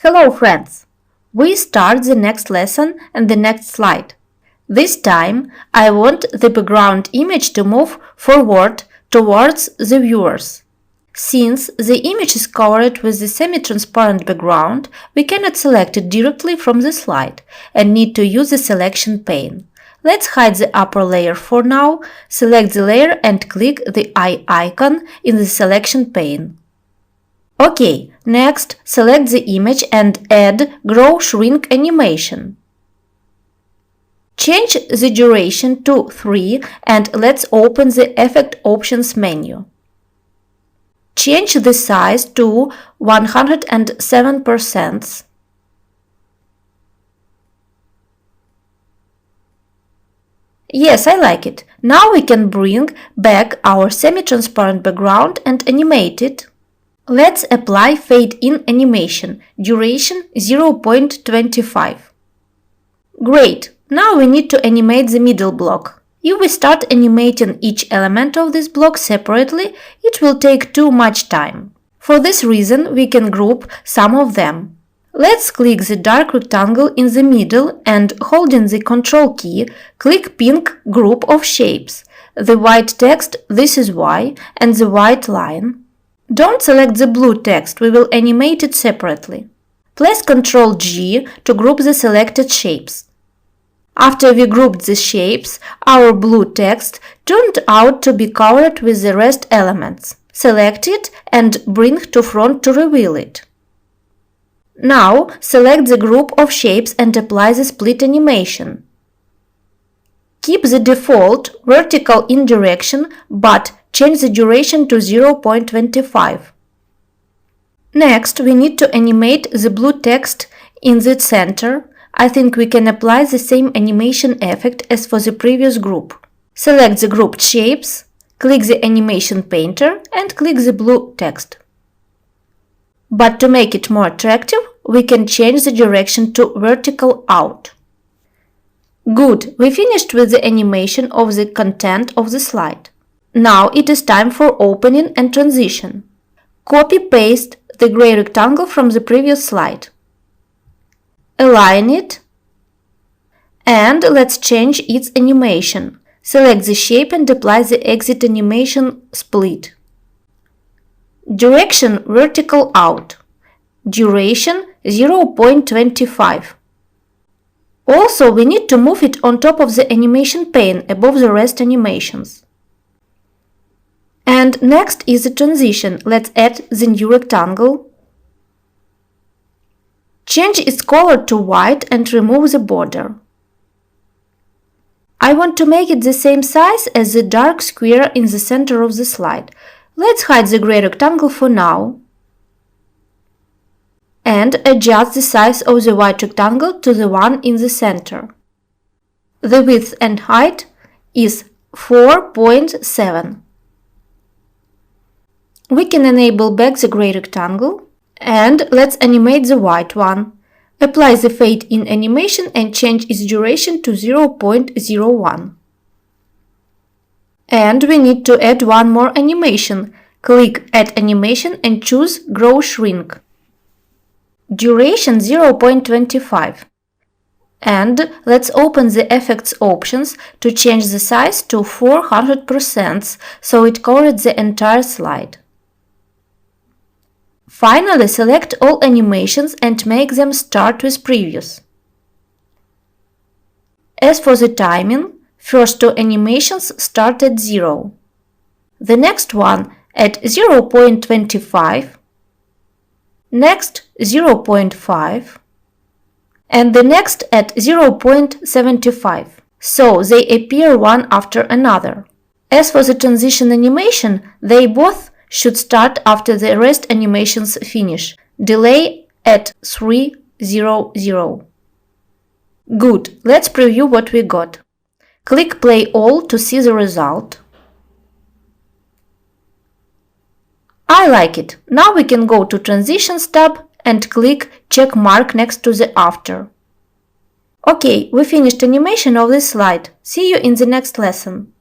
Hello friends! We start the next lesson and the next slide. This time I want the background image to move forward towards the viewers. Since the image is covered with the semi-transparent background, we cannot select it directly from the slide and need to use the selection pane. Let's hide the upper layer for now, select the layer and click the eye icon in the selection pane. OK, next select the image and add Grow Shrink animation. Change the duration to 3 and let's open the Effect Options menu. Change the size to 107%. Yes, I like it. Now we can bring back our semi-transparent background and animate it. Let's apply fade-in animation, duration 0.25. Great! Now we need to animate the middle block. If we start animating each element of this block separately, it will take too much time. For this reason, we can group some of them. Let's click the dark rectangle in the middle and, holding the Ctrl key, click pink group of shapes, the white text "This is why" and the white line. Don't select the blue text, we will animate it separately. Press Ctrl G to group the selected shapes. After we grouped the shapes, our blue text turned out to be covered with the rest elements. Select it and bring to front to reveal it. Now select the group of shapes and apply the split animation. Keep the default vertical in direction, but change the duration to 0.25. Next, we need to animate the blue text in the center. I think we can apply the same animation effect as for the previous group. Select the grouped shapes, click the Animation Painter and click the blue text. But to make it more attractive, we can change the direction to vertical out. Good, we finished with the animation of the content of the slide. Now it is time for opening and transition. Copy-paste the gray rectangle from the previous slide. Align it and let's change its animation. Select the shape and apply the exit animation split. Direction vertical out. Duration 0.25. Also, we need to move it on top of the animation pane above the rest animations. And next is the transition. Let's add the new rectangle. Change its color to white and remove the border. I want to make it the same size as the dark square in the center of the slide. Let's hide the gray rectangle for now. And adjust the size of the white rectangle to the one in the center. The width and height is 4.7. We can enable back the gray rectangle. And let's animate the white one. Apply the fade-in animation and change its duration to 0.01. And we need to add one more animation. Click Add Animation and choose Grow Shrink. Duration 0.25. And let's open the Effects options to change the size to 400% so it covers the entire slide. Finally, select all animations and make them start with previous. As for the timing, first two animations start at 0. The next one at 0.25, next 0.5, and the next at 0.75. So they appear one after another. As for the transition animation, they both should start after the rest animations finish. Delay at 300. Good, let's preview what we got. Click Play All to see the result. I like it. Now we can go to Transitions tab and click check mark next to the after. OK, we finished animation of this slide. See you in the next lesson.